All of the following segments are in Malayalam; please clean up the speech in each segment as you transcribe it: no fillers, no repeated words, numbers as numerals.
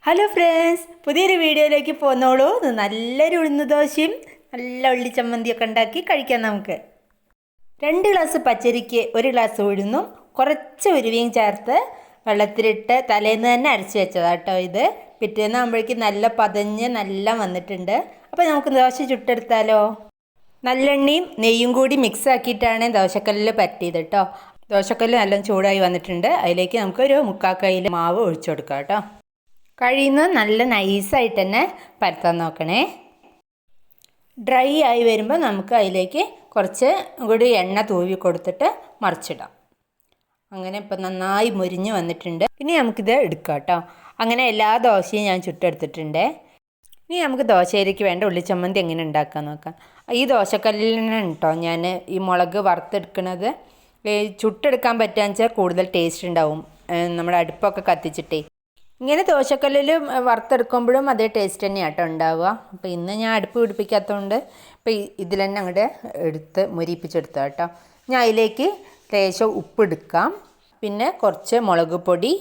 ഹലോ ഫ്രണ്ട്സ്, പുതിയൊരു വീഡിയോയിലേക്ക് പോന്നോളൂ. നല്ലൊരു ഉഴുന്ന് ദോശയും നല്ല ഉള്ളി ചമ്മന്തിയൊക്കെ ഉണ്ടാക്കി കഴിക്കാം. നമുക്ക് 2 ഗ്ലാസ് പച്ചരിക്ക് 1 ഗ്ലാസ് ഉഴുന്നും കുറച്ച് ഉരുവയും ചേർത്ത് വെള്ളത്തിലിട്ട് തലേന്ന് തന്നെ അരച്ച് വെച്ചതാട്ടോ. ഇത് പിറ്റേന്ന് ആകുമ്പോഴേക്കും നല്ല പതഞ്ഞ് നല്ല വന്നിട്ടുണ്ട്. അപ്പോൾ നമുക്ക് ദോശ ചുട്ടെടുത്താലോ. നല്ലെണ്ണയും നെയ്യും കൂടി മിക്സ് ആക്കിയിട്ടാണ് ദോശക്കല്ലിൽ പറ്റിയത് കേട്ടോ. ദോശക്കല്ല് നല്ല ചൂടായി വന്നിട്ടുണ്ട്. അതിലേക്ക് നമുക്കൊരു 3/4 കയ്യിൽ മാവ് ഒഴിച്ചു കൊടുക്കാം കേട്ടോ. കഴിയുന്നത് നല്ല നൈസായിട്ട് തന്നെ പരത്താൻ നോക്കണേ. ഡ്രൈ ആയി വരുമ്പോൾ നമുക്ക് അതിലേക്ക് കുറച്ച് കൂടി എണ്ണ തൂവി കൊടുത്തിട്ട് മറിച്ചിടാം. അങ്ങനെ ഇപ്പം നന്നായി മുരിഞ്ഞ് വന്നിട്ടുണ്ട്. ഇനി നമുക്കിത് എടുക്കാം കേട്ടോ. അങ്ങനെ എല്ലാ ദോശയും ഞാൻ ചുട്ടെടുത്തിട്ടുണ്ട്. ഇനി നമുക്ക് ദോശയിലേക്ക് വേണ്ട ഉള്ളിച്ചമ്മന്തി എങ്ങനെ ഉണ്ടാക്കാൻ നോക്കാം. ഈ ദോശക്കല്ലിനാണ് കേട്ടോ ഞാൻ ഈ മുളക് വറുത്തെടുക്കുന്നത്. ചുട്ടെടുക്കാൻ പറ്റുകയെന്ന് വെച്ചാൽ കൂടുതൽ ടേസ്റ്റ് ഉണ്ടാവും. നമ്മുടെ അടുപ്പൊക്കെ കത്തിച്ചിട്ടേ ഇങ്ങനെ ദോശക്കല്ലിൽ വറുത്തെടുക്കുമ്പോഴും അതേ ടേസ്റ്റ് തന്നെയാണ് കേട്ടോ ഉണ്ടാവുക. അപ്പോൾ ഇന്ന് ഞാൻ അടുപ്പ് പിടിപ്പിക്കാത്തതുകൊണ്ട് ഇപ്പോൾ ഇതിൽ തന്നെ അങ്ങോട്ട് എടുത്ത് മുരിപ്പിച്ചെടുത്ത കേട്ടോ. ഞാൻ അതിലേക്ക് ലേശം ഉപ്പെടുക്കാം, പിന്നെ കുറച്ച് മുളക് പൊടി.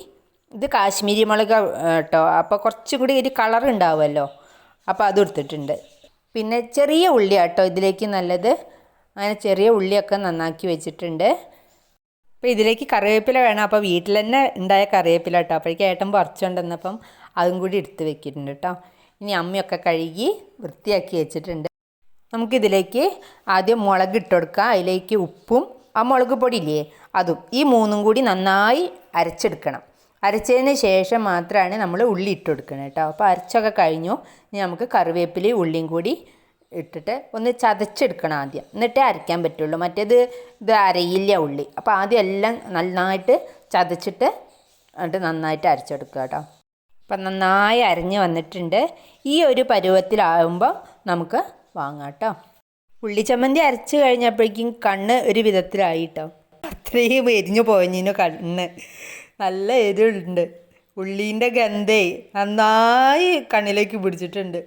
ഇത് കാശ്മീരി മുളക് കേട്ടോ, അപ്പോൾ കുറച്ചും കൂടി ഒരു കളർ ഉണ്ടാവുമല്ലോ, അപ്പോൾ അതും എടുത്തിട്ടുണ്ട്. പിന്നെ ചെറിയ ഉള്ളി കേട്ടോ ഇതിലേക്ക് നല്ലത്. അങ്ങനെ ചെറിയ ഉള്ളിയൊക്കെ നന്നാക്കി വെച്ചിട്ടുണ്ട്. അപ്പോൾ ഇതിലേക്ക് കറിവേപ്പില വേണം. അപ്പോൾ വീട്ടിൽ തന്നെ ഉണ്ടായ കറിവേപ്പില കേട്ടോ. അപ്പോഴേക്കും ഏട്ടൻ പറിച്ചുകൊണ്ടുവന്നപ്പം അതും കൂടി എടുത്ത് വെക്കിയിട്ടുണ്ട് കേട്ടോ. ഇനി അമ്മയൊക്കെ കഴുകി വൃത്തിയാക്കി വെച്ചിട്ടുണ്ട്. നമുക്കിതിലേക്ക് ആദ്യം മുളക് ഇട്ട് കൊടുക്കാം. അതിലേക്ക് ഉപ്പും ആ മുളക് പൊടിയില്ലേ അതും, ഈ 3ഉം കൂടി നന്നായി അരച്ചെടുക്കണം. അരച്ചതിന് ശേഷം മാത്രമാണ് നമ്മൾ ഉള്ളി ഇട്ട് കൊടുക്കണം കേട്ടോ. അപ്പോൾ അരച്ചൊക്കെ കഴിഞ്ഞു. ഇനി നമുക്ക് കറിവേപ്പിലയും ഉള്ളിയും കൂടി ഇട്ടിട്ട് ഒന്ന് ചതച്ചെടുക്കണം ആദ്യം, എന്നിട്ടേ അരയ്ക്കാൻ പറ്റുള്ളൂ. മറ്റേത് ഇത് അരയില്ല ഉള്ളി. അപ്പോൾ ആദ്യം എല്ലാം നന്നായിട്ട് ചതച്ചിട്ട് എന്നിട്ട് നന്നായിട്ട് അരച്ചെടുക്കുക കേട്ടോ. അപ്പം നന്നായി അരഞ്ഞ് വന്നിട്ടുണ്ട്. ഈ ഒരു പരുവത്തിലാകുമ്പോൾ നമുക്ക് വാങ്ങാം കേട്ടോ. ഉള്ളിച്ചമ്മന്തി അരച്ച് കഴിഞ്ഞപ്പോഴേക്കും കണ്ണ് ഒരു വിധത്തിലായി കേട്ടോ. അത്രയും എരിഞ്ഞു പോയതിന് കണ്ണ് നല്ല എരിവുണ്ട്. ഉള്ളീൻ്റെ ഗന്ധേ നന്നായി കണ്ണിലേക്ക് പിടിച്ചിട്ടുണ്ട്.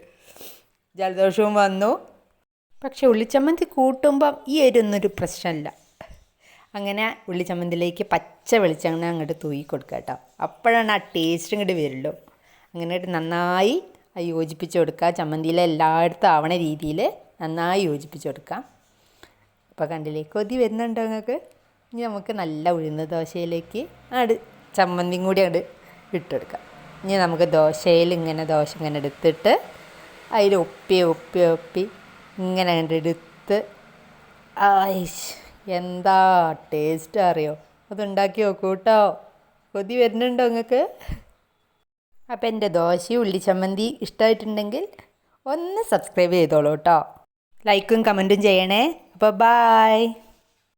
ജലദോഷവും വന്നു. പക്ഷെ ഉള്ളിച്ചമ്മന്തി കൂട്ടുമ്പം ഈ എരിവൊന്നൊരു പ്രശ്നമില്ല. അങ്ങനെ ഉള്ളിച്ചമ്മന്തിയിലേക്ക് പച്ച വെളിച്ചെണ്ണ അങ്ങോട്ട് തൂക്കി കൊടുക്കുക കേട്ടോ. അപ്പോഴാണ് ആ ടേസ്റ്റ് ഇങ്ങോട്ട് വരുള്ളൂ. അങ്ങനെ നന്നായി യോജിപ്പിച്ച് കൊടുക്കുക. ചമ്മന്തിയിൽ എല്ലായിടത്തും ആവണ രീതിയിൽ നന്നായി യോജിപ്പിച്ച് കൊടുക്കാം. അപ്പോൾ കണ്ടില്ലേ, കൊതി വരുന്നുണ്ടോ നിങ്ങൾക്ക്? ഇനി നമുക്ക് നല്ല ഉഴുന്ന ദോശയിലേക്ക് ചമ്മന്തിയും കൂടി അങ്ങോട്ട് ഇട്ടെടുക്കാം. ഇനി നമുക്ക് ദോശയിൽ ദോശ ഇങ്ങനെ എടുത്തിട്ട് അതിൽ ഒപ്പി ഇങ്ങനെ എടുത്ത് എന്താ ടേസ്റ്റ് അറിയോ? അതുണ്ടാക്കി നോക്കൂ കേട്ടോ. കൊതി വരുന്നുണ്ടോ നിങ്ങൾക്ക്? അപ്പോൾ എൻ്റെ ദോശയും ഉള്ളിച്ചമ്മന്തി ഇഷ്ടമായിട്ടുണ്ടെങ്കിൽ ഒന്ന് സബ്സ്ക്രൈബ് ചെയ്തോളൂ കേട്ടോ. ലൈക്കും കമൻറ്റും ചെയ്യണേ. അപ്പോൾ ബായ്.